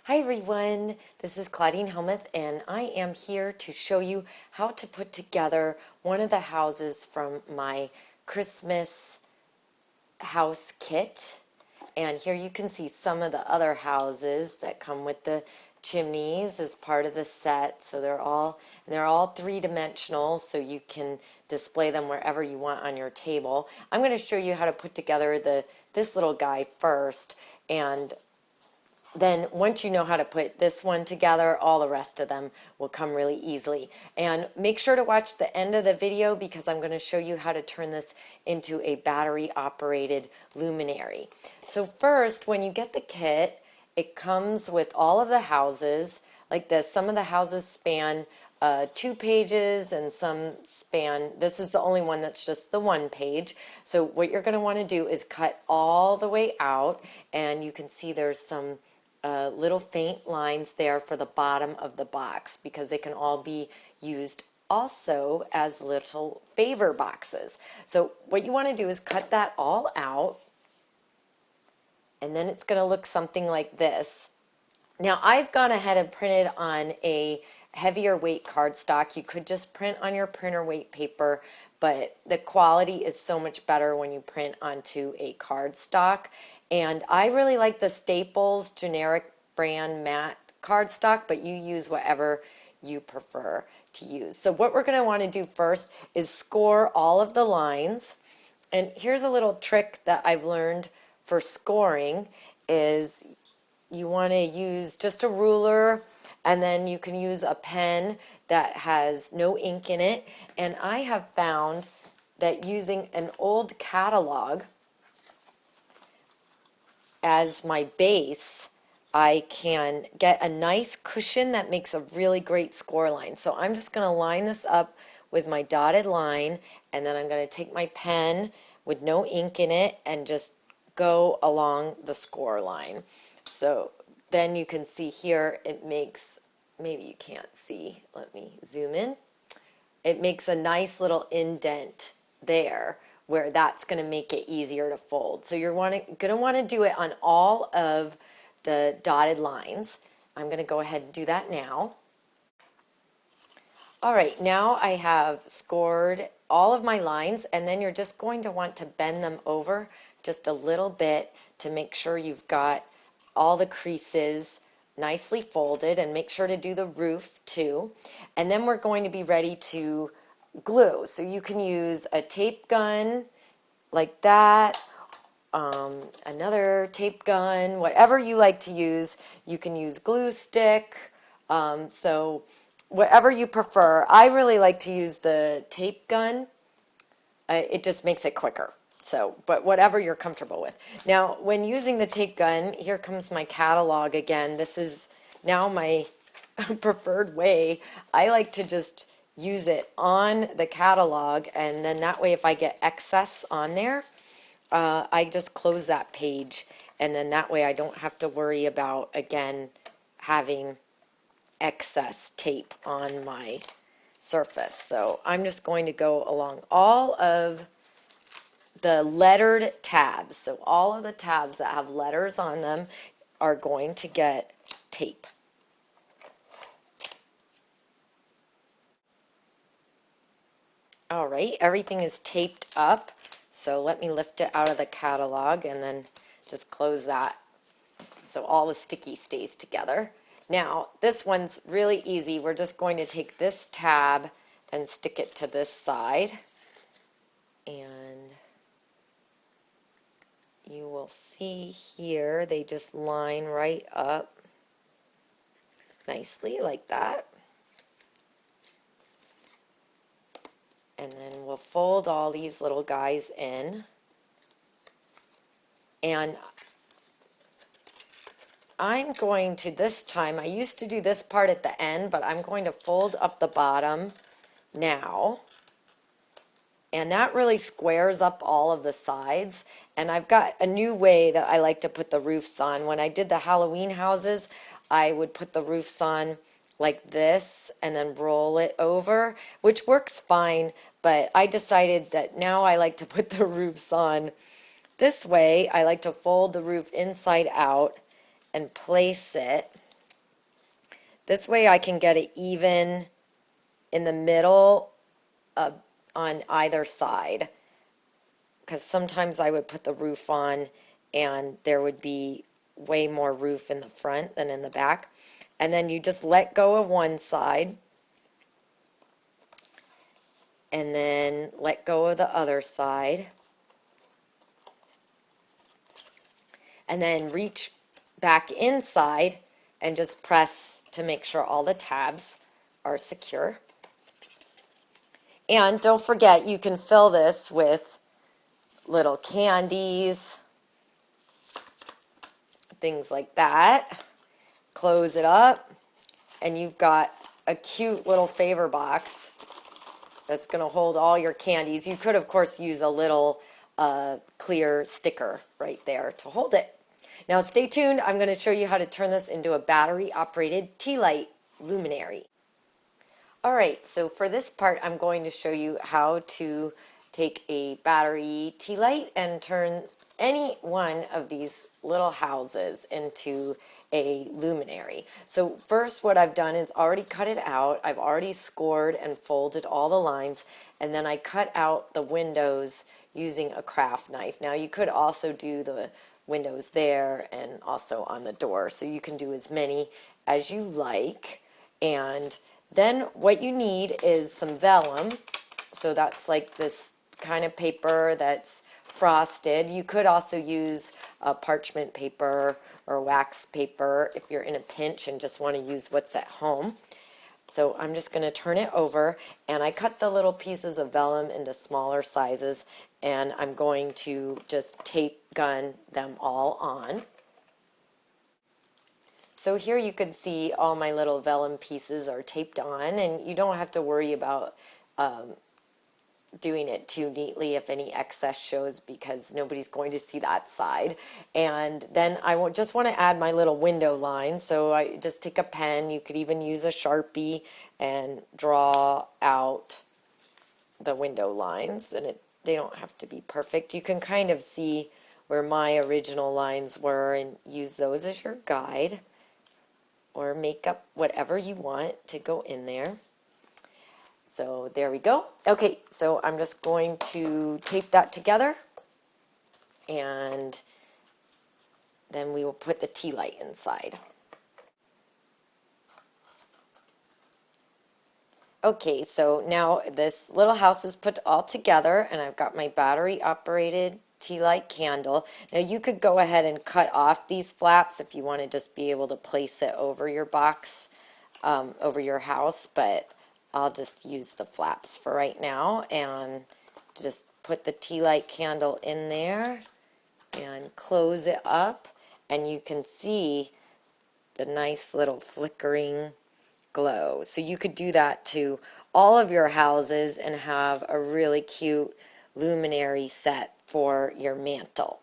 Hi everyone, this is Claudine Helmuth and I am here to show you how to put together one of the houses from my Christmas house kit. And here you can see some of the other houses that come with the chimneys as part of the set. So they're all three-dimensional, so you can display them wherever you want on your table. I'm going to show you how to put together this little guy first, and then once you know how to put this one together, all the rest of them will come really easily. And make sure to watch the end of the video because I'm going to show you how to turn this into a battery operated luminary. So first, when you get the kit, it comes with all of the houses like this. Some of the houses span 2 pages and some span, this is the only one that's just the 1 page. So what you're going to want to do is cut all the way out, and you can see there's some little faint lines there for the bottom of the box because they can all be used also as little favor boxes. So what you want to do is cut that all out, and then it's going to look something like this. Now I've gone ahead and printed on a heavier weight cardstock. You could just print on your printer weight paper, but the quality is so much better when you print onto a cardstock. And I really like the Staples generic brand matte cardstock, but you use whatever you prefer to use. So what we're going to want to do first is score all of the lines. And here's a little trick that I've learned for scoring is you want to use just a ruler, and then you can use a pen that has no ink in it. And I have found that using an old catalog as my base, I can get a nice cushion that makes a really great score line. So I'm just going to line this up with my dotted line, and then I'm going to take my pen with no ink in it and just go along the score line. So then you can see here it makes, maybe you can't see, let me zoom in. It makes a nice little indent there where that's going to make it easier to fold. So you're going to want to do it on all of the dotted lines. I'm going to go ahead and do that now. All right, now I have scored all of my lines, and then you're just going to want to bend them over just a little bit to make sure you've got all the creases nicely folded, and make sure to do the roof too. And then we're going to be ready to glue. So you can use a tape gun like that, another tape gun, whatever you like to use. You can use glue stick, so whatever you prefer. I really like to use the tape gun. It just makes it quicker. So, but whatever you're comfortable with. Now, when using the tape gun, here comes my catalog again. This is now my preferred way. I like to just use it on the catalog, and then that way if I get excess on there, I just close that page, and then that way I don't have to worry about, again, having excess tape on my surface. So I'm just going to go along all of the lettered tabs. So all of the tabs that have letters on them are going to get tape. All right, everything is taped up. So let me lift it out of the catalog and then just close that so all the sticky stays together. Now, this one's really easy. We're just going to take this tab and stick it to this side. And you will see here, they just line right up nicely like that. And then we'll fold all these little guys in. And I'm going to, this time, I used to do this part at the end, but I'm going to fold up the bottom now. And that really squares up all of the sides. And I've got a new way that I like to put the roofs on. When I did the Halloween houses, I would put the roofs on like this and then roll it over, which works fine, but I decided that now I like to put the roofs on this way. I like to fold the roof inside out and place it This way I can get it even in the middle on either side. Because sometimes I would put the roof on and there would be way more roof in the front than in the back. And then you just let go of one side and then let go of the other side. And then reach back inside and just press to make sure all the tabs are secure. And don't forget, you can fill this with little candies, things like that. Close it up, and you've got a cute little favor box that's going to hold all your candies. You could, of course, use a little clear sticker right there to hold it. Now stay tuned. I'm going to show you how to turn this into a battery-operated tea light luminary. All right, so for this part, I'm going to show you how to take a battery tea light and turn any one of these little houses into a luminary. So first, what I've done is already cut it out. I've already scored and folded all the lines, and then I cut out the windows using a craft knife. Now you could also do the windows there and also on the door, so you can do as many as you like. And then what you need is some vellum. So that's like this kind of paper that's frosted. You could also use parchment paper or wax paper if you're in a pinch and just want to use what's at home. So I'm just going to turn it over, and I cut the little pieces of vellum into smaller sizes, and I'm going to just tape gun them all on. So here you can see all my little vellum pieces are taped on, and you don't have to worry about doing it too neatly if any excess shows, because nobody's going to see that side. And then I just want to add my little window line. So I just take a pen, you could even use a Sharpie, and draw out the window lines. And they don't have to be perfect. You can kind of see where my original lines were and use those as your guide, or make up whatever you want to go in there. So there we go. Okay, so I'm just going to tape that together, and then we will put the tea light inside. Okay, so now this little house is put all together, and I've got my battery operated tea light candle. Now you could go ahead and cut off these flaps if you want to just be able to place it over your box, over your house, but I'll just use the flaps for right now, and just put the tea light candle in there and close it up, and you can see the nice little flickering glow. So you could do that to all of your houses and have a really cute luminary set for your mantle.